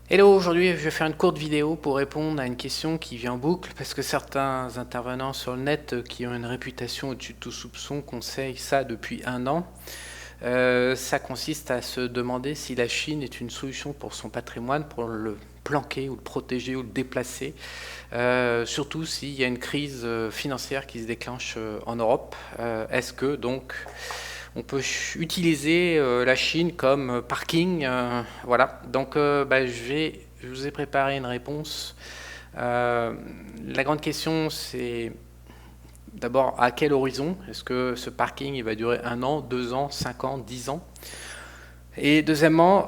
Hello, aujourd'hui je vais faire une courte vidéo pour répondre à une question qui vient en boucle parce que certains intervenants sur le net qui ont une réputation au-dessus de tout soupçon conseillent ça depuis un an. Ça consiste à se demander si la Chine est une solution pour son patrimoine, pour le planquer ou le protéger ou le déplacer, surtout s'il y a une crise financière qui se déclenche en Europe. Est-ce que donc on peut utiliser la Chine comme parking, voilà. Donc, je vous ai préparé une réponse. La grande question, c'est d'abord à quel horizon? Est-ce que ce parking il va durer 1 an, 2 ans, 5 ans, 10 ans? Et deuxièmement,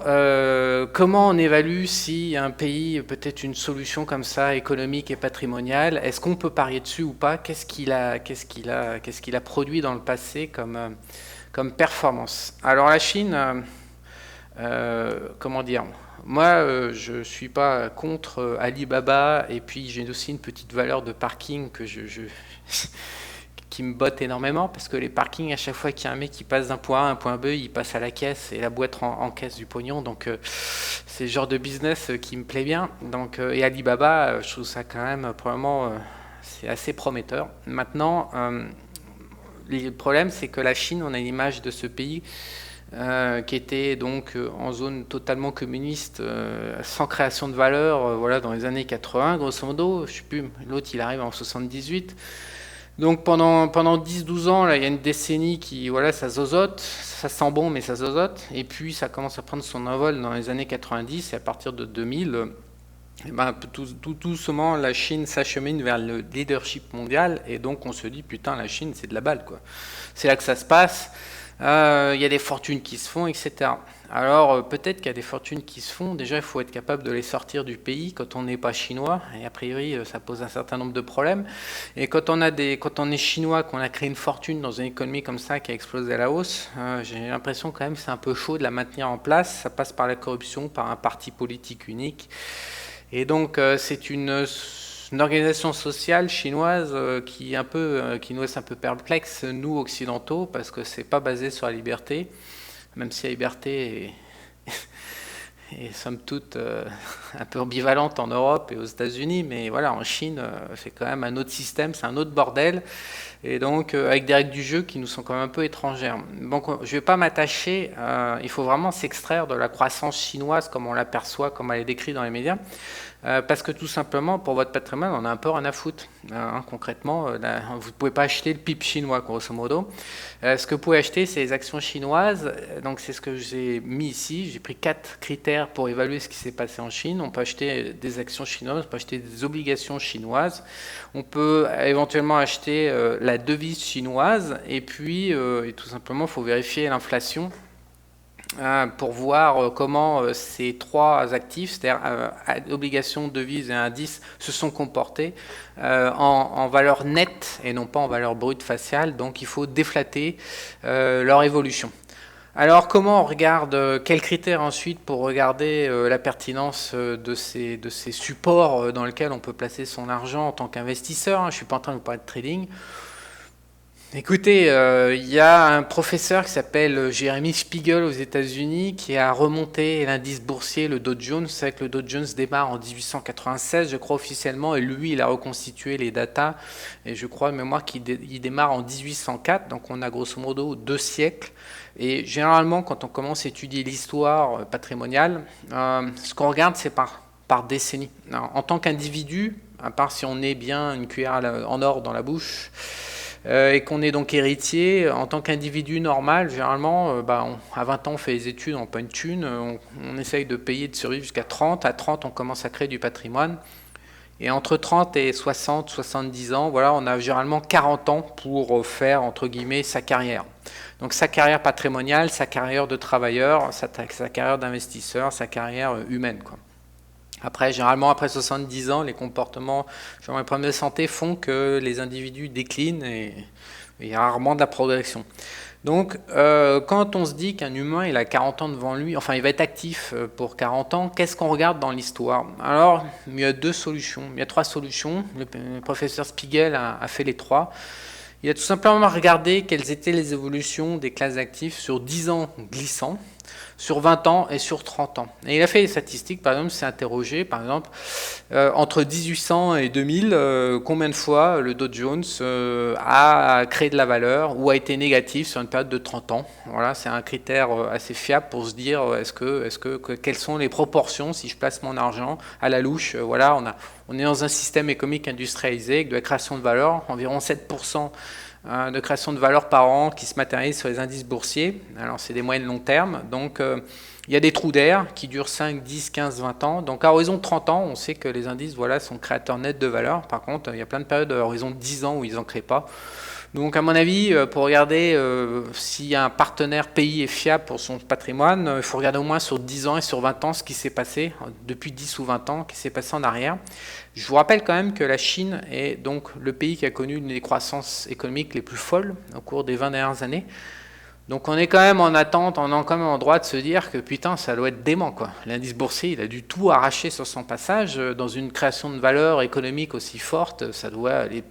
comment on évalue si un pays peut-être une solution comme ça, économique et patrimoniale, est-ce qu'on peut parier dessus ou pas? Qu'est-ce qu'il a produit dans le passé comme performance? Alors la Chine, comment dire? Moi, je ne suis pas contre Alibaba, et puis j'ai aussi une petite valeur de parking qui me botte énormément, parce que les parkings, à chaque fois qu'il y a un mec qui passe d'un point A à un point B, il passe à la caisse, et la boîte encaisse du pognon, donc c'est le genre de business qui me plaît bien. Donc, et Alibaba, je trouve ça quand même, probablement, c'est assez prometteur. Maintenant, le problème, c'est que la Chine, on a une image de ce pays qui était donc en zone totalement communiste, sans création de valeur, voilà, dans les années 80, grosso modo. Je sais plus, l'autre il arrive en 78. Donc pendant 10-12 ans, là, il y a une décennie qui, voilà, ça zozote, ça sent bon, mais ça zozote. Et puis ça commence à prendre son envol dans les années 90, et à partir de 2000, eh ben, tout doucement, la Chine s'achemine vers le leadership mondial, et donc on se dit, putain, la Chine, c'est de la balle, quoi. C'est là que ça se passe. Il y a des fortunes qui se font, etc. Alors peut-être qu'il y a des fortunes qui se font. Déjà, il faut être capable de les sortir du pays quand on n'est pas chinois. Et a priori, ça pose un certain nombre de problèmes. Et quand on est chinois, qu'on a créé une fortune dans une économie comme ça qui a explosé à la hausse, j'ai l'impression quand même que c'est un peu chaud de la maintenir en place. Ça passe par la corruption, par un parti politique unique. Et donc c'est une organisation sociale chinoise qui nous laisse un peu perplexe, nous occidentaux, parce que c'est pas basé sur la liberté, même si la liberté est somme toute un peu ambivalente en Europe et aux États-Unis, mais voilà, en Chine, c'est quand même un autre système, c'est un autre bordel, et donc avec des règles du jeu qui nous sont quand même un peu étrangères. Donc je ne vais pas m'attacher, il faut vraiment s'extraire de la croissance chinoise comme on l'aperçoit, comme elle est décrite dans les médias. Parce que tout simplement, pour votre patrimoine, on a un peu rien à foutre. Concrètement, vous ne pouvez pas acheter le PIB chinois, grosso modo. Ce que vous pouvez acheter, c'est les actions chinoises. Donc c'est ce que j'ai mis ici. J'ai pris 4 critères pour évaluer ce qui s'est passé en Chine. On peut acheter des actions chinoises, on peut acheter des obligations chinoises. On peut éventuellement acheter la devise chinoise. Et puis, et tout simplement, il faut vérifier l'inflation pour voir comment ces trois actifs, c'est-à-dire obligations, devises et indices, se sont comportés en valeur nette et non pas en valeur brute faciale. Donc il faut déflater leur évolution. Alors comment on regarde, quels critères ensuite pour regarder la pertinence de ces supports dans lesquels on peut placer son argent en tant qu'investisseur? Je ne suis pas en train de vous parler de trading. Écoutez, il y a un professeur qui s'appelle Jeremy Spiegel aux États-Unis qui a remonté l'indice boursier, le Dow Jones. Vous savez que le Dow Jones démarre en 1896, je crois officiellement, et lui, il a reconstitué les datas. Et je crois de mémoire qu'il démarre en 1804, donc on a grosso modo 2 siècles. Et généralement, quand on commence à étudier l'histoire patrimoniale, ce qu'on regarde, c'est par décennie. Alors, en tant qu'individu, à part si on est bien une cuillère en or dans la bouche, et qu'on est donc héritier, en tant qu'individu normal, généralement, à 20 ans, on fait les études, on n'a pas une thune, on essaye de payer, de survivre jusqu'à 30. À 30, on commence à créer du patrimoine. Et entre 30 et 60, 70 ans, voilà, on a généralement 40 ans pour faire, entre guillemets, sa carrière. Donc sa carrière patrimoniale, sa carrière de travailleur, sa carrière d'investisseur, sa carrière humaine, quoi. Après, généralement, après 70 ans, les comportements, genre les problèmes de santé font que les individus déclinent et il y a rarement de la progression. Donc, quand on se dit qu'un humain, il a 40 ans devant lui, enfin, il va être actif pour 40 ans, qu'est-ce qu'on regarde dans l'histoire? Alors, il y a 2 solutions, il y a 3 solutions. Le professeur Spiegel a fait les 3. Il a tout simplement regardé quelles étaient les évolutions des classes d'actifs sur 10 ans glissants. sur 20 ans et sur 30 ans. Et il a fait des statistiques, par exemple, s'est interrogé, par exemple, entre 1800 et 2000, combien de fois le Dow Jones a créé de la valeur ou a été négatif sur une période de 30 ans. Voilà, c'est un critère assez fiable pour se dire quelles sont les proportions si je place mon argent à la louche. Voilà, on est dans un système économique industrialisé avec de la création de valeur, environ 7% de création de valeur par an qui se matérialise sur les indices boursiers. Alors c'est des moyennes long terme, donc il y a des trous d'air qui durent 5, 10, 15, 20 ans. Donc à horizon de 30 ans, on sait que les indices sont créateurs nets de valeur. Par contre, il y a plein de périodes à horizon de 10 ans où ils n'en créent pas. Donc à mon avis, pour regarder si un partenaire pays est fiable pour son patrimoine, il faut regarder au moins sur 10 ans et sur 20 ans ce qui s'est passé, depuis 10 ou 20 ans, qui s'est passé en arrière. Je vous rappelle quand même que la Chine est donc le pays qui a connu une des croissances économiques les plus folles au cours des 20 dernières années. Donc on est quand même en attente, on est quand même en droit de se dire que putain, ça doit être dément, quoi. L'indice boursier, il a dû tout arracher sur son passage. Dans une création de valeur économique aussi forte,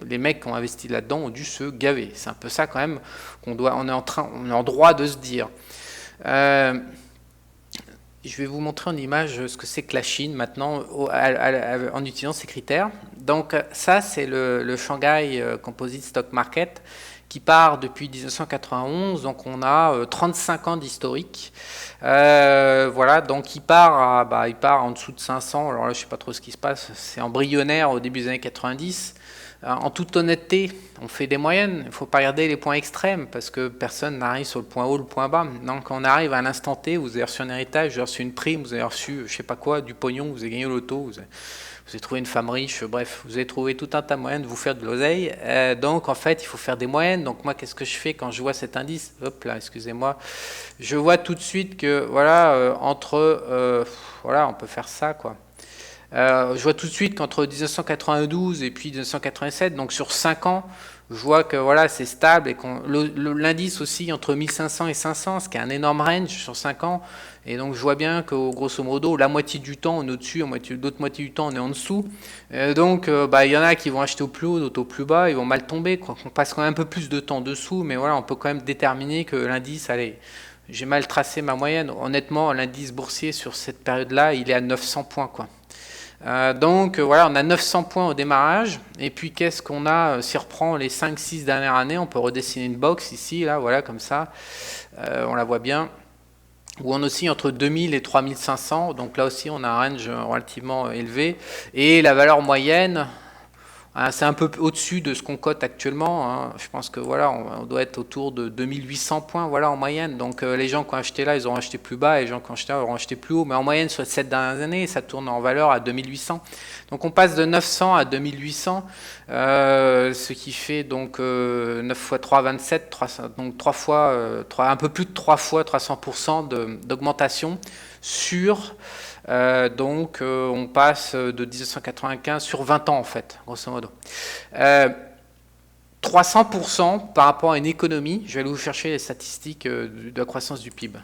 les mecs qui ont investi là-dedans ont dû se gaver. C'est un peu ça quand même on est en droit de se dire. Je vais vous montrer en image ce que c'est que la Chine maintenant en utilisant ces critères. Donc ça, c'est le Shanghai Composite Stock Market qui part depuis 1991, donc on a 35 ans d'historique. Voilà, donc il part en dessous de 500, alors là je ne sais pas trop ce qui se passe, c'est embryonnaire au début des années 90. En toute honnêteté, on fait des moyennes, il ne faut pas regarder les points extrêmes, parce que personne n'arrive sur le point haut, le point bas. Donc on arrive à l'instant T, vous avez reçu un héritage, vous avez reçu une prime, vous avez reçu, je ne sais pas quoi, du pognon, vous avez gagné au loto, vous avez trouvé une femme riche, bref, vous avez trouvé tout un tas de moyens de vous faire de l'oseille. Donc en fait, il faut faire des moyennes. Donc moi, qu'est-ce que je fais quand je vois cet indice? Hop là, excusez-moi. Je vois tout de suite que, voilà, voilà, on peut faire ça, quoi. Je vois tout de suite qu'entre 1992 et puis 1987, donc sur 5 ans, je vois que voilà, c'est stable et l'indice aussi entre 1500 et 500, ce qui est un énorme range sur 5 ans. Et donc je vois bien que grosso modo, la moitié du temps on est au-dessus, l'autre moitié du temps on est en dessous. Donc il y en a qui vont acheter au plus haut, d'autres au plus bas, ils vont mal tomber, quoi. On passe quand même un peu plus de temps dessous, mais voilà, on peut quand même déterminer que l'indice, allez, j'ai mal tracé ma moyenne. Honnêtement, l'indice boursier sur cette période-là, il est à 900 points, quoi. Donc voilà, on a 900 points au démarrage, et puis qu'est-ce qu'on a si on reprend les 5-6 dernières années, on peut redessiner une box ici, là, voilà, comme ça, on la voit bien, où on oscille entre 2000 et 3500, donc là aussi on a un range relativement élevé, et la valeur moyenne, c'est un peu au-dessus de ce qu'on cote actuellement, hein. Je pense que voilà, on doit être autour de 2800 points, voilà, en moyenne. Donc les gens qui ont acheté là, ils auront acheté plus bas, et les gens qui ont acheté là auront acheté plus haut. Mais en moyenne, sur les 7 dernières années, ça tourne en valeur à 2800. Donc on passe de 900 à 2800, ce qui fait donc 9 x 3, 27, donc un peu plus de 3 fois 300% d'augmentation sur... on passe de 1995 sur 20 ans en fait, grosso modo. 300% par rapport à une économie. Je vais aller vous chercher les statistiques de la croissance du PIB.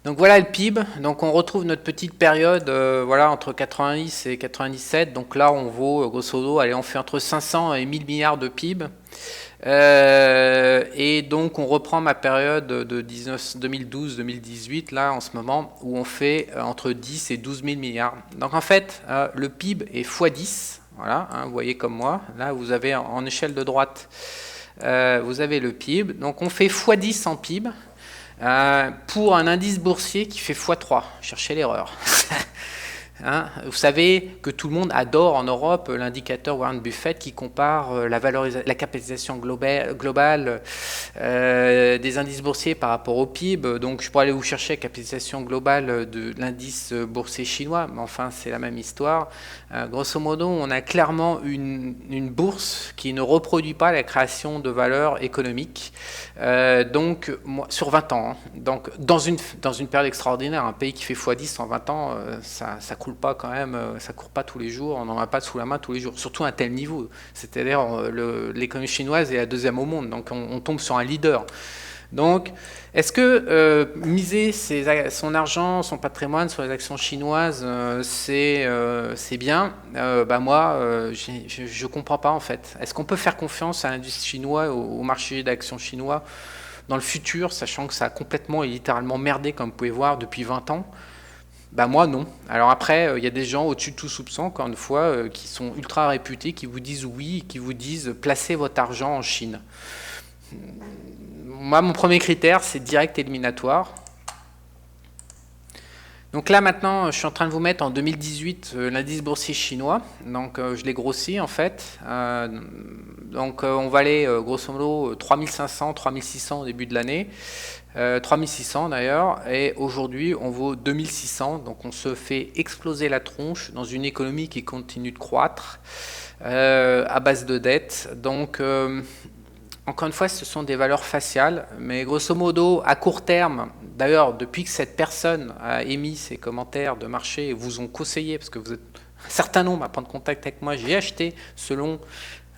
Donc voilà le PIB. Donc on retrouve notre petite période voilà, entre 90 et 97. Donc là on vaut grosso modo, allez, on fait entre 500 et 1000 milliards de PIB. Et donc on reprend ma période de 2012-2018 là en ce moment où on fait entre 10 et 12 000 milliards. Donc en fait le PIB est x10, voilà, hein, vous voyez comme moi, là vous avez en échelle de droite, vous avez le PIB, donc on fait x10 en PIB pour un indice boursier qui fait x3, cherchez l'erreur. Hein, vous savez que tout le monde adore en Europe l'indicateur Warren Buffett qui compare la capitalisation globale des indices boursiers par rapport au PIB. Donc je pourrais aller vous chercher la capitalisation globale de l'indice boursier chinois, mais enfin c'est la même histoire. Grosso modo, on a clairement une bourse qui ne reproduit pas la création de valeur économique. Donc sur 20 ans, hein. Donc dans une période extraordinaire, un pays qui fait x10 en 20 ans, ça coule pas quand même, ça court pas tous les jours, on n'en a pas sous la main tous les jours, surtout à un tel niveau. C'est-à-dire l'économie chinoise est la deuxième au monde, donc on tombe sur un leader. Donc, est-ce que miser son argent, son patrimoine sur les actions chinoises, c'est bien? Moi, je ne comprends pas en fait. Est-ce qu'on peut faire confiance à l'industrie chinoise, au marché d'actions chinois? dans le futur, sachant que ça a complètement et littéralement merdé, comme vous pouvez voir, depuis 20 ans. Bah moi non. Alors après, il y a des gens au-dessus de tout soupçon, encore une fois, qui sont ultra réputés, qui vous disent oui, qui vous disent placez votre argent en Chine. Moi, mon premier critère, c'est direct éliminatoire. Donc là maintenant, je suis en train de vous mettre en 2018 l'indice boursier chinois. Donc je l'ai grossi en fait. Donc on valait grosso modo 3500, 3600 au début de l'année. 3600 d'ailleurs, et aujourd'hui on vaut 2600, donc on se fait exploser la tronche dans une économie qui continue de croître à base de dettes. Donc encore une fois, ce sont des valeurs faciales, mais grosso modo, à court terme, d'ailleurs, depuis que cette personne a émis ses commentaires de marché et vous ont conseillé, parce que vous êtes un certain nombre à prendre contact avec moi, j'ai acheté selon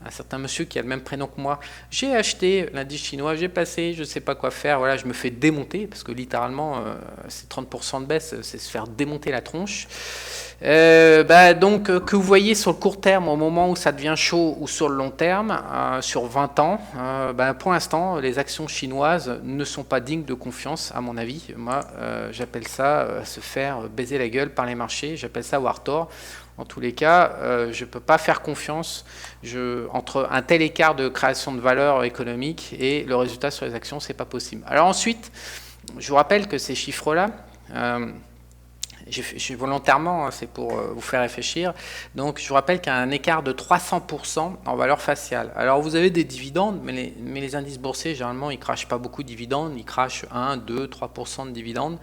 un certain monsieur qui a le même prénom que moi, j'ai acheté l'indice chinois, j'ai passé, je ne sais pas quoi faire, voilà, je me fais démonter, parce que littéralement, c'est 30% de baisse, c'est se faire démonter la tronche. Donc, que vous voyez sur le court terme, au moment où ça devient chaud, ou sur le long terme, sur 20 ans, pour l'instant, les actions chinoises ne sont pas dignes de confiance, à mon avis. Moi, j'appelle ça se faire baiser la gueule par les marchés, j'appelle ça avoir tort. En tous les cas, je ne peux pas faire confiance entre un tel écart de création de valeur économique et le résultat sur les actions, ce n'est pas possible. Alors ensuite, je vous rappelle que ces chiffres-là, volontairement, c'est pour vous faire réfléchir, donc je vous rappelle qu'il y a un écart de 300% en valeur faciale. Alors vous avez des dividendes, mais les indices boursiers, généralement, ils ne crachent pas beaucoup de dividendes, ils crachent 1, 2, 3% de dividendes.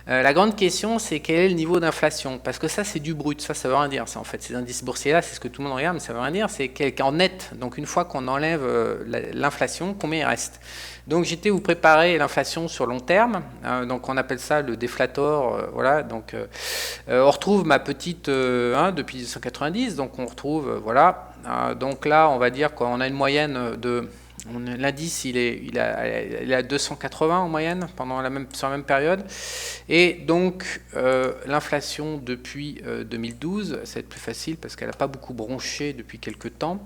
La grande question, c'est quel est le niveau d'inflation? Parce que ça, c'est du brut, ça veut rien dire. Ça, en fait, ces indices boursiers-là, c'est ce que tout le monde regarde, mais ça veut rien dire. C'est en net. Donc, une fois qu'on enlève l'inflation, combien il reste? Donc, j'étais vous préparer l'inflation sur long terme. Donc, on appelle ça le déflator. Voilà. Donc, on retrouve ma petite depuis 1990. Donc, on retrouve, voilà. Donc là, on va dire qu'on a une moyenne de... L'indice, il est à 280 en moyenne sur la même période. Et donc, l'inflation depuis 2012, ça va être plus facile parce qu'elle n'a pas beaucoup bronché depuis quelques temps.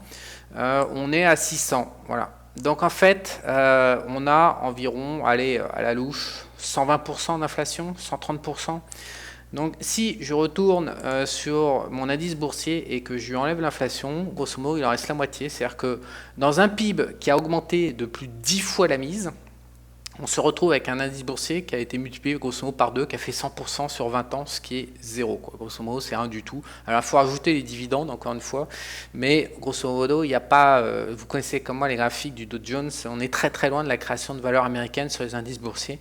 On est à 600. Voilà. Donc, en fait, on a environ, à la louche, 120% d'inflation, 130%. Donc, si je retourne sur mon indice boursier et que je lui enlève l'inflation, grosso modo, il en reste la moitié. C'est-à-dire que dans un PIB qui a augmenté de plus de 10 fois la mise, on se retrouve avec un indice boursier qui a été multiplié grosso modo par 2, qui a fait 100% sur 20 ans, ce qui est zéro. Grosso modo, c'est rien du tout. Alors, il faut ajouter les dividendes, encore une fois. Mais grosso modo, il n'y a pas... vous connaissez comme moi les graphiques du Dow Jones. On est très très loin de la création de valeur américaine sur les indices boursiers.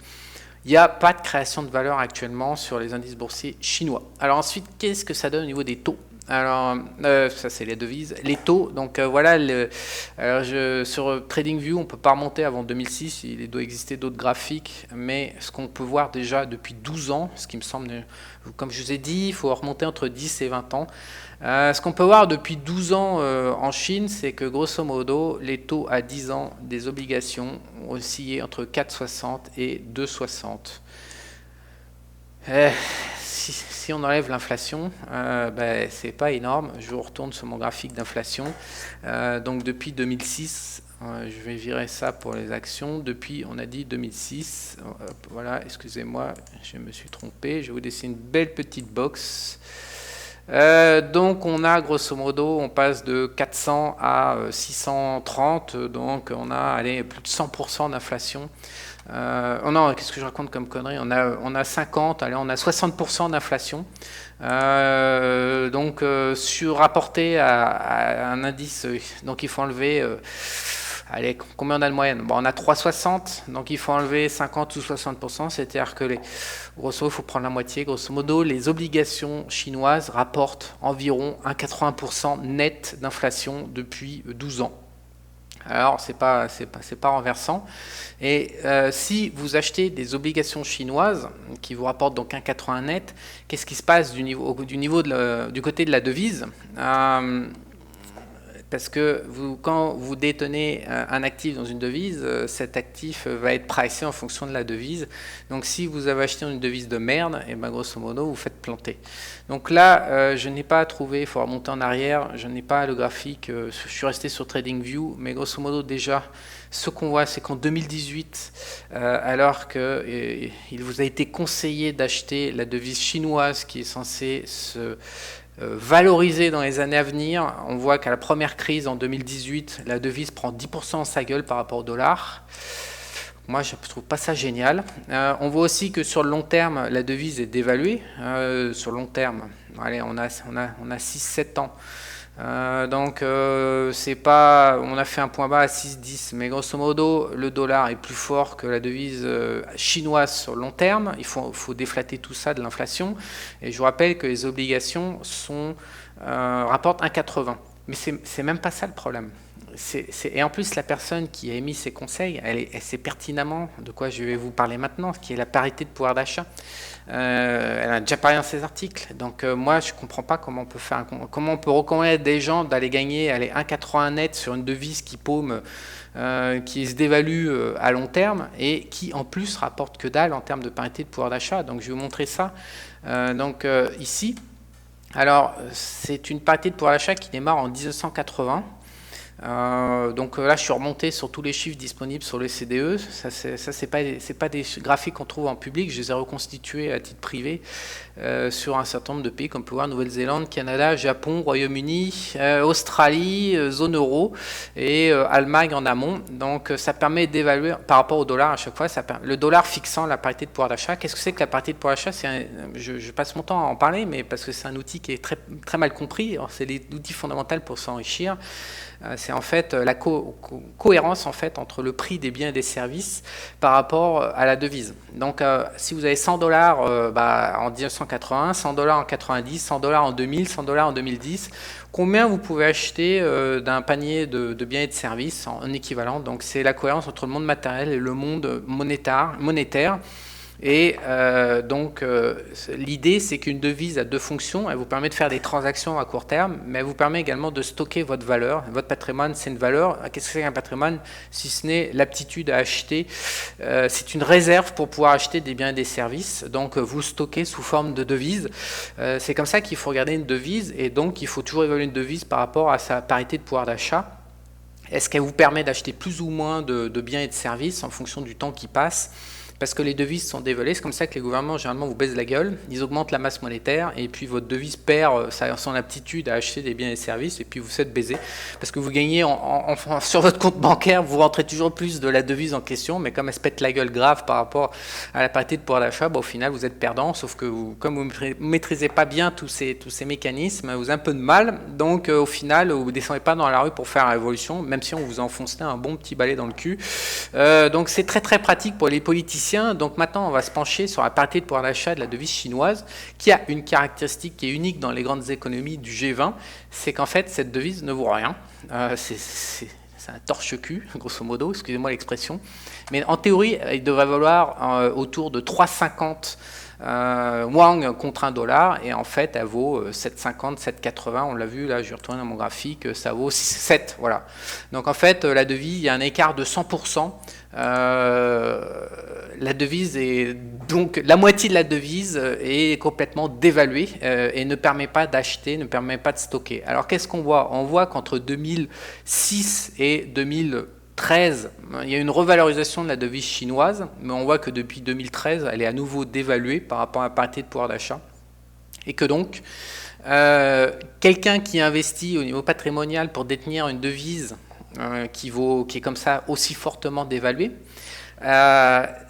Il n'y a pas de création de valeur actuellement sur les indices boursiers chinois. Alors ensuite, qu'est-ce que ça donne au niveau des taux? Alors, ça c'est les devises. Les taux, donc voilà, sur TradingView, on ne peut pas remonter avant 2006, il doit exister d'autres graphiques, mais ce qu'on peut voir déjà depuis 12 ans, ce qui me semble, comme je vous ai dit, il faut remonter entre 10 et 20 ans. Ce qu'on peut voir depuis 12 ans en Chine, c'est que grosso modo, les taux à 10 ans des obligations ont oscillé entre 4,60 et 2,60. Si on enlève l'inflation, c'est pas énorme. Je vous retourne sur mon graphique d'inflation. Donc depuis 2006, je vais virer ça pour les actions. Depuis, on a dit 2006. Voilà, excusez-moi, je me suis trompé. Je vais vous dessiner une belle petite box. Donc on a grosso modo, on passe de 400 à 630, donc on a plus de 100% d'inflation. Oh non, qu'est-ce que je raconte comme connerie? On a 50, on a 60% d'inflation. Donc sur rapporté à un indice, donc il faut enlever... allez, combien on a de moyenne? Bon, on a 3,60, donc il faut enlever 50 ou 60%, c'est-à-dire que grosso modo, il faut prendre la moitié. Grosso modo, les obligations chinoises rapportent environ un 80% net d'inflation depuis 12 ans. Alors, c'est pas renversant. Et si vous achetez des obligations chinoises qui vous rapportent donc un 80 net, qu'est-ce qui se passe du côté de la devise? Parce que quand vous détenez un actif dans une devise, cet actif va être pricé en fonction de la devise. Donc si vous avez acheté une devise de merde, et ben grosso modo, vous faites planter. Donc là, je n'ai pas trouvé, il faut remonter en arrière, je n'ai pas le graphique, je suis resté sur TradingView, mais grosso modo déjà, ce qu'on voit, c'est qu'en 2018, alors qu'il vous a été conseillé d'acheter la devise chinoise qui est censée se valoriser dans les années à venir, on voit qu'à la première crise en 2018, la devise prend 10% en sa gueule par rapport au dollar. Moi, je ne trouve pas ça génial. On voit aussi que sur le long terme, la devise est dévaluée. Sur le long terme, allez, on a 6-7 ans. C'est pas, on a fait un point bas à 6,10, mais grosso modo, le dollar est plus fort que la devise chinoise sur le long terme. Il faut déflater tout ça de l'inflation. Et je vous rappelle que les obligations rapportent 1,80. Mais c'est même pas ça le problème. Et en plus, la personne qui a émis ces conseils, elle sait pertinemment de quoi je vais vous parler maintenant, qui est la parité de pouvoir d'achat. Elle a déjà parlé dans ses articles. Donc moi, je ne comprends pas comment on peut recommander à des gens d'aller gagner 1,80 net sur une devise qui paume, qui se dévalue à long terme et qui en plus rapporte que dalle en termes de parité de pouvoir d'achat. Donc je vais vous montrer ça. Ici, alors c'est une parité de pouvoir d'achat qui démarre en 1980. Là, je suis remonté sur tous les chiffres disponibles sur le CDE. Ça, c'est pas des graphiques qu'on trouve en public. Je les ai reconstitués à titre privé sur un certain nombre de pays, comme on peut voir Nouvelle-Zélande, Canada, Japon, Royaume-Uni, Australie, zone euro et Allemagne en amont. Donc, ça permet d'évaluer par rapport au dollar à chaque fois. Le dollar fixant la parité de pouvoir d'achat. Qu'est-ce que c'est que la parité de pouvoir d'achat? Je passe mon temps à en parler, mais parce que c'est un outil qui est très, très mal compris. C'est l'outil fondamental pour s'enrichir. C'est en fait la cohérence en fait entre le prix des biens et des services par rapport à la devise. Donc si vous avez 100 dollars en 1980, 100 dollars en 90, 100 dollars en 2000, 100 dollars en 2010, combien vous pouvez acheter d'un panier de biens et de services en équivalent? Donc c'est la cohérence entre le monde matériel et le monde monétaire. Et l'idée, c'est qu'une devise a deux fonctions. Elle vous permet de faire des transactions à court terme, mais elle vous permet également de stocker votre valeur. Votre patrimoine, c'est une valeur. Qu'est-ce que c'est qu'un patrimoine si ce n'est l'aptitude à acheter? C'est une réserve pour pouvoir acheter des biens et des services. Donc, vous stockez sous forme de devise. C'est comme ça qu'il faut regarder une devise. Et donc, il faut toujours évaluer une devise par rapport à sa parité de pouvoir d'achat. Est-ce qu'elle vous permet d'acheter plus ou moins de biens et de services en fonction du temps qui passe? Parce que les devises sont dévaluées, c'est comme ça que les gouvernements généralement vous baisent la gueule, ils augmentent la masse monétaire et puis votre devise perd son aptitude à acheter des biens et services et puis vous faites baiser. Parce que vous gagnez sur votre compte bancaire, vous rentrez toujours plus de la devise en question, mais comme elle se pète la gueule grave par rapport à la parité de pouvoir d'achat, au final vous êtes perdant, sauf que comme vous ne maîtrisez pas bien tous ces mécanismes, vous avez un peu de mal, donc au final vous ne descendez pas dans la rue pour faire la révolution, même si on vous enfonce un bon petit balai dans le cul. Donc c'est très très pratique pour les politiciens. Donc maintenant, on va se pencher sur la parité de pouvoir d'achat de la devise chinoise, qui a une caractéristique qui est unique dans les grandes économies du G20, c'est qu'en fait, cette devise ne vaut rien. C'est un torche-cul, grosso modo, excusez-moi l'expression. Mais en théorie, il devrait valoir autour de 3,50 wang contre $1, et en fait, elle vaut 7,50, 7,80. On l'a vu, là, je vais retourner dans mon graphique, ça vaut 7, voilà. Donc en fait, la devise, il y a un écart de 100%. La devise est donc la moitié de la devise est complètement dévaluée et ne permet pas d'acheter, ne permet pas de stocker. Alors qu'est-ce qu'on voit? On voit qu'entre 2006 et 2013, il y a une revalorisation de la devise chinoise, mais on voit que depuis 2013, elle est à nouveau dévaluée par rapport à la parité de pouvoir d'achat. Et que donc, quelqu'un qui investit au niveau patrimonial pour détenir une devise qui est comme ça aussi fortement dévaluée,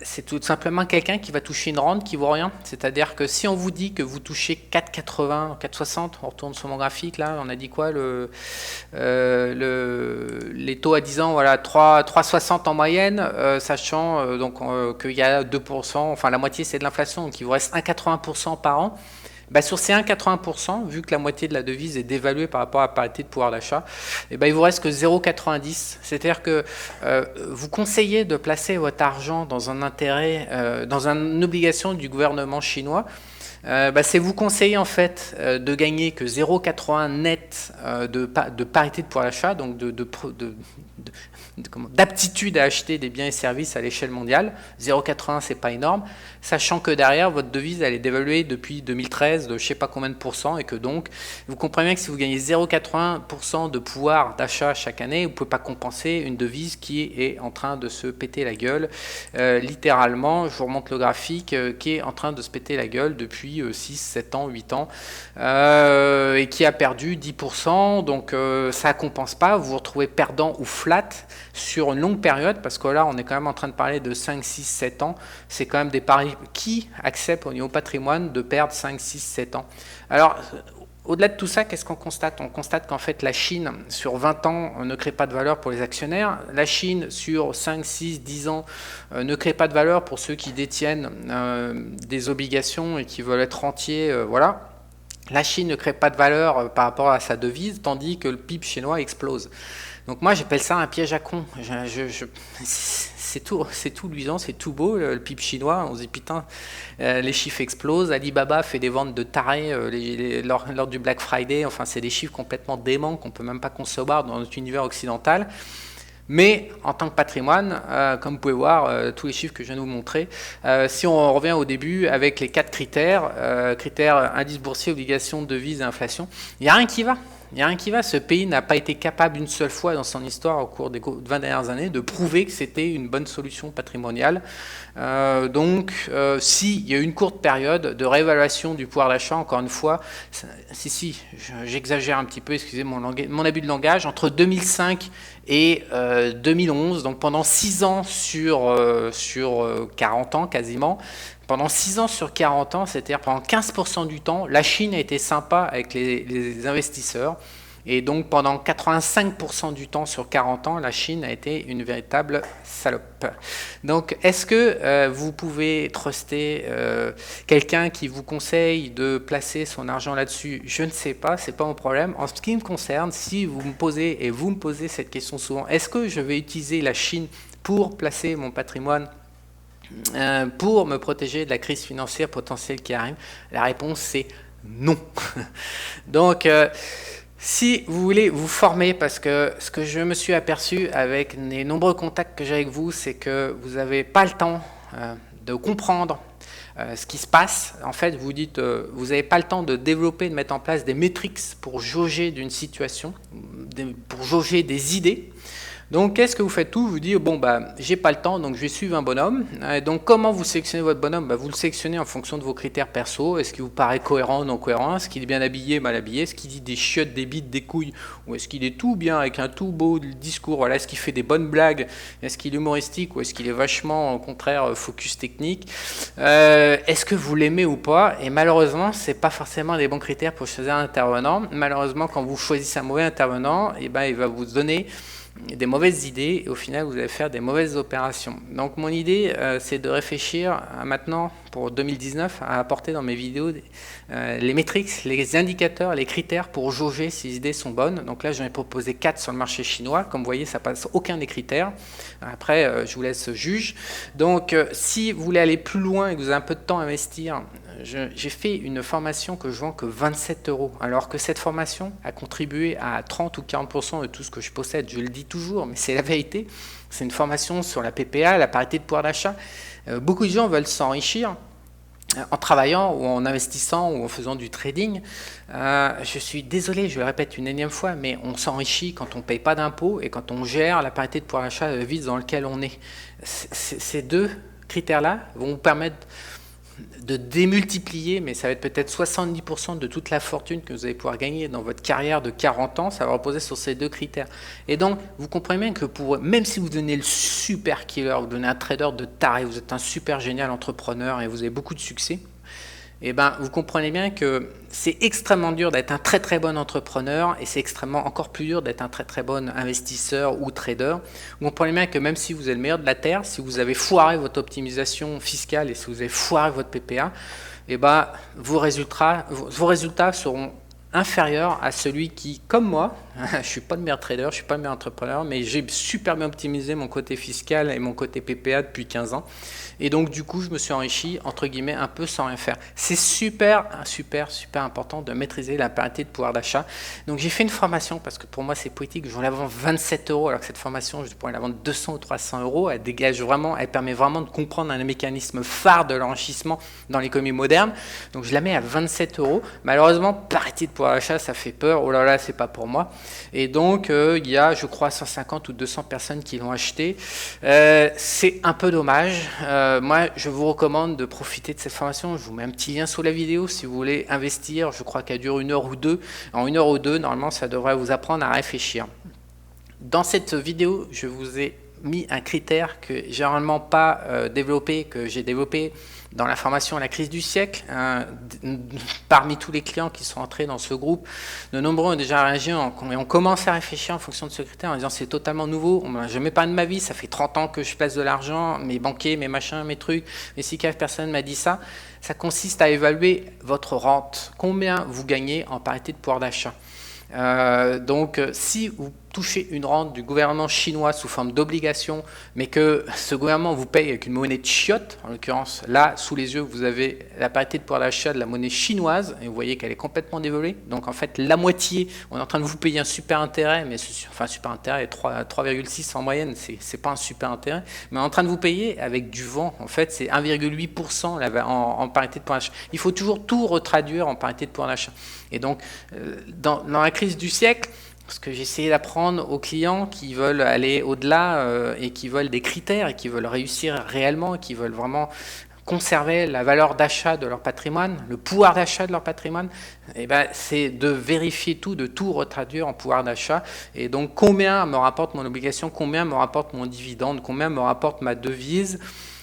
c'est tout simplement quelqu'un qui va toucher une rente qui vaut rien. C'est-à-dire que si on vous dit que vous touchez 4,80, 4,60, on retourne sur mon graphique là, on a dit quoi, les taux à 10 ans, voilà, 3,60 en moyenne, sachant qu'il y a 2%, enfin la moitié c'est de l'inflation, donc il vous reste 1,80% par an. Sur ces 1,80%, vu que la moitié de la devise est dévaluée par rapport à la parité de pouvoir d'achat, il ne vous reste que 0,90. C'est-à-dire que vous conseillez de placer votre argent dans un intérêt, dans une obligation du gouvernement chinois, C'est vous conseiller en fait de gagner que 0,80 net de parité de pouvoir d'achat, donc d'aptitude à acheter des biens et services à l'échelle mondiale. 0,80 c'est pas énorme, sachant que derrière votre devise elle est dévaluée depuis 2013 de je sais pas combien de pourcents et que donc vous comprenez bien que si vous gagnez 0,80% de pouvoir d'achat chaque année, vous ne pouvez pas compenser une devise qui est en train de se péter la gueule. Littéralement, je vous remonte le graphique, qui est en train de se péter la gueule depuis 6, 7 ans, 8 ans, et qui a perdu 10%, donc ça ne compense pas, vous vous retrouvez perdant ou flat sur une longue période, parce que là on est quand même en train de parler de 5, 6, 7 ans, c'est quand même des paris qui acceptent au niveau patrimoine de perdre 5, 6, 7 ans. Alors, au-delà de tout ça, qu'est-ce qu'on constate? On constate qu'en fait la Chine, sur 20 ans, ne crée pas de valeur pour les actionnaires. La Chine, sur 5, 6, 10 ans, ne crée pas de valeur pour ceux qui détiennent des obligations et qui veulent être rentiers. Voilà. La Chine ne crée pas de valeur par rapport à sa devise, tandis que le PIB chinois explose. Donc moi, j'appelle ça un piège à con. C'est tout luisant, c'est tout beau, le PIB chinois. On se dit, putain, les chiffres explosent. Alibaba fait des ventes de tarés lors du Black Friday. Enfin, c'est des chiffres complètement déments qu'on ne peut même pas concevoir dans notre univers occidental. Mais en tant que patrimoine, comme vous pouvez voir, tous les chiffres que je viens de vous montrer, si on revient au début avec les 4 critères, indice boursier, obligations, devises et inflation, il n'y a rien qui va. Il n'y a rien qui va. Ce pays n'a pas été capable une seule fois dans son histoire au cours des 20 dernières années de prouver que c'était une bonne solution patrimoniale. S'il y a eu une courte période de réévaluation du pouvoir d'achat, encore une fois, j'exagère un petit peu, excusez mon abus de langage, entre 2005 et 2011, donc pendant 6 ans sur 40 ans quasiment, pendant 6 ans sur 40 ans, c'est-à-dire pendant 15% du temps, la Chine a été sympa avec les investisseurs. Et donc pendant 85% du temps sur 40 ans, la Chine a été une véritable salope. Donc est-ce que vous pouvez truster quelqu'un qui vous conseille de placer son argent là-dessus? Je ne sais pas, c'est pas mon problème. En ce qui me concerne, si vous me posez cette question souvent, est-ce que je vais utiliser la Chine pour placer mon patrimoine, pour me protéger de la crise financière potentielle qui arrive? La réponse c'est non. Donc si vous voulez vous former, parce que ce que je me suis aperçu avec les nombreux contacts que j'ai avec vous, c'est que vous n'avez pas le temps de comprendre ce qui se passe. En fait, vous dites, vous n'avez pas le temps de développer, de mettre en place des métriques pour jauger d'une situation, pour jauger des idées. Donc, qu'est-ce que vous faites tout? Vous dites, bon, j'ai pas le temps, donc je vais suivre un bonhomme. Donc, comment vous sélectionnez votre bonhomme? Vous le sélectionnez en fonction de vos critères perso. Est-ce qu'il vous paraît cohérent, non cohérent? Est-ce qu'il est bien habillé, mal habillé? Est-ce qu'il dit des chiottes, des bites, des couilles? Ou est-ce qu'il est tout bien, avec un tout beau discours? Voilà, est-ce qu'il fait des bonnes blagues? Est-ce qu'il est humoristique? Ou est-ce qu'il est vachement, au contraire, focus technique? Est-ce que vous l'aimez ou pas? Et malheureusement, c'est pas forcément des bons critères pour choisir un intervenant. Malheureusement, quand vous choisissez un mauvais intervenant, il va vous donner des mauvaises idées et au final vous allez faire des mauvaises opérations. Donc mon idée c'est de réfléchir maintenant pour 2019 à apporter dans mes vidéos les métriques, les indicateurs, les critères pour jauger si les idées sont bonnes. Donc là j'en ai proposé 4 sur le marché chinois, comme vous voyez ça passe aucun des critères. Après je vous laisse juge. Donc si vous voulez aller plus loin et que vous avez un peu de temps à investir, j'ai fait une formation que je vends que 27 €, alors que cette formation a contribué à 30 ou 40% de tout ce que je possède. Je le dis toujours, mais c'est la vérité. C'est une formation sur la PPA, la parité de pouvoir d'achat. Beaucoup de gens veulent s'enrichir en travaillant ou en investissant ou en faisant du trading. Je suis désolé, je le répète une énième fois, mais on s'enrichit quand on ne paye pas d'impôts et quand on gère la parité de pouvoir d'achat de la devise dans laquelle on est. Ces deux critères-là vont vous permettre de démultiplier, mais ça va être peut-être 70% de toute la fortune que vous allez pouvoir gagner dans votre carrière de 40 ans, ça va reposer sur ces deux critères. Et donc, vous comprenez bien que même si vous devenez le super killer, vous devenez un trader de taré, vous êtes un super génial entrepreneur et vous avez beaucoup de succès, vous comprenez bien que c'est extrêmement dur d'être un très très bon entrepreneur et c'est extrêmement encore plus dur d'être un très très bon investisseur ou trader. Vous comprenez bien que même si vous êtes le meilleur de la Terre, si vous avez foiré votre optimisation fiscale et si vous avez foiré votre PPA, vos résultats seront inférieurs à celui qui, comme moi, Je suis pas le meilleur trader, je suis pas le meilleur entrepreneur, mais j'ai super bien optimisé mon côté fiscal et mon côté PPA depuis 15 ans. Et donc, du coup, je me suis enrichi, entre guillemets, un peu sans rien faire. C'est super important de maîtriser la parité de pouvoir d'achat. Donc, j'ai fait une formation, parce que pour moi, c'est poétique. Je voulais la vendre 27 euros, alors que cette formation, je pourrais la vendre 200 ou 300 euros. Elle dégage vraiment, elle permet vraiment de comprendre un mécanisme phare de l'enrichissement dans l'économie moderne. Donc, je la mets à 27 euros. Malheureusement, parité de pouvoir d'achat, ça fait peur. Oh là là, c'est pas pour moi. Et donc, il y a, je crois, 150 ou 200 personnes qui l'ont acheté. C'est un peu dommage. Moi, je vous recommande de profiter de cette formation. Je vous mets un petit lien sous la vidéo si vous voulez investir. Je crois qu'elle dure 1 heure ou 2. En 1 heure ou 2, normalement, ça devrait vous apprendre à réfléchir. Dans cette vidéo, je vous ai mis un critère que j'ai généralement pas développé, que j'ai développé dans la formation à la crise du siècle. Parmi tous les clients qui sont entrés dans ce groupe, de nombreux ont déjà réagi et on commence à réfléchir en fonction de ce critère en disant c'est totalement nouveau, on m'a jamais parlé de ma vie, ça fait 30 ans que je place de l'argent, mes banquiers, mes machins, mes trucs, mais si personne m'a dit ça, ça consiste à évaluer votre rente, combien vous gagnez en parité de pouvoir d'achat. Donc si vous touchez une rente du gouvernement chinois sous forme d'obligation, mais que ce gouvernement vous paye avec une monnaie de chiotte, en l'occurrence là sous les yeux vous avez la parité de pouvoir d'achat de la monnaie chinoise et vous voyez qu'elle est complètement dévaluée, donc en fait la moitié, on est en train de vous payer un super intérêt, mais enfin super intérêt est 3,6 en moyenne, c'est pas un super intérêt, mais on est en train de vous payer avec du vent, en fait c'est 1,8% en parité de pouvoir d'achat. Il faut toujours tout retraduire en parité de pouvoir d'achat. Et donc dans la crise du siècle, ce que j'ai essayé d'apprendre aux clients qui veulent aller au-delà et qui veulent des critères et qui veulent réussir réellement, qui veulent vraiment conserver la valeur d'achat de leur patrimoine, le pouvoir d'achat de leur patrimoine, eh ben, c'est de vérifier tout, de tout retraduire en pouvoir d'achat. Et donc, combien me rapporte mon obligation, combien me rapporte mon dividende, combien me rapporte ma devise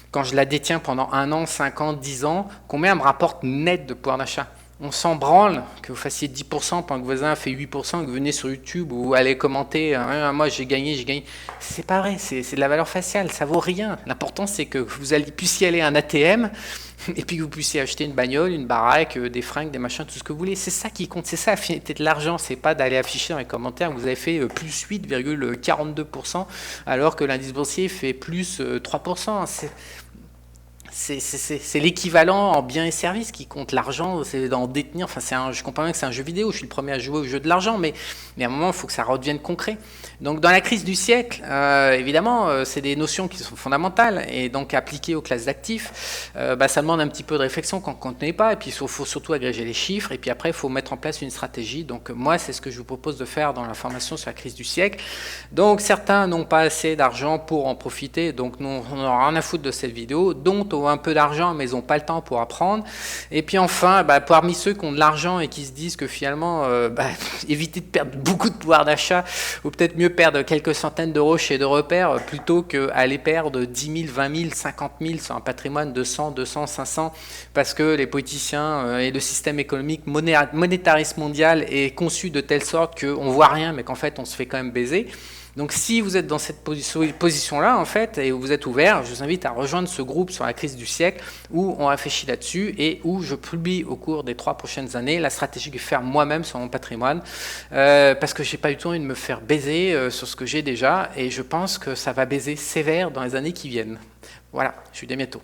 quand je la détiens pendant 1 an, 5 ans, 10 ans, combien me rapporte net de pouvoir d'achat. On s'en branle que vous fassiez 10% pendant que votre voisin fait 8%, que vous venez sur YouTube ou allez commenter « moi j'ai gagné ». C'est pas vrai, c'est de la valeur faciale, ça vaut rien. L'important c'est que vous puissiez aller à un ATM et puis que vous puissiez acheter une bagnole, une baraque, des fringues, des machins, tout ce que vous voulez. C'est ça qui compte, c'est ça la finalité de l'argent, c'est pas d'aller afficher dans les commentaires que vous avez fait plus 8,42% alors que l'indice boursier fait plus 3%. C'est l'équivalent en biens et services qui compte. L'argent, c'est d'en détenir. Enfin, je comprends bien que c'est un jeu vidéo. Je suis le premier à jouer au jeu de l'argent, mais à un moment, il faut que ça redevienne concret. Donc, dans la crise du siècle, évidemment, c'est des notions qui sont fondamentales et donc appliquées aux classes d'actifs, ça demande un petit peu de réflexion quand on ne connaît pas. Et puis, il faut surtout agréger les chiffres. Et puis après, il faut mettre en place une stratégie. Donc, moi, c'est ce que je vous propose de faire dans la formation sur la crise du siècle. Donc, certains n'ont pas assez d'argent pour en profiter. Donc, on n'aura rien à foutre de cette vidéo. Donc, un peu d'argent mais ils n'ont pas le temps pour apprendre. Et puis enfin, parmi ceux qui ont de l'argent et qui se disent que finalement éviter de perdre beaucoup de pouvoir d'achat ou peut-être mieux perdre quelques centaines d'euros chez De Repères plutôt qu'aller perdre 10 000, 20 000, 50 000 sur un patrimoine de 100, 200, 500 parce que les politiciens et le système économique monétariste mondial est conçu de telle sorte qu'on ne voit rien mais qu'en fait on se fait quand même baiser. Donc si vous êtes dans cette position-là, en fait, et vous êtes ouvert, je vous invite à rejoindre ce groupe sur la crise du siècle où on réfléchit là-dessus et où je publie au cours des 3 prochaines années la stratégie que je vais faire moi-même sur mon patrimoine parce que je n'ai pas du tout envie de me faire baiser sur ce que j'ai déjà et je pense que ça va baiser sévère dans les années qui viennent. Voilà, je vous dis à bientôt.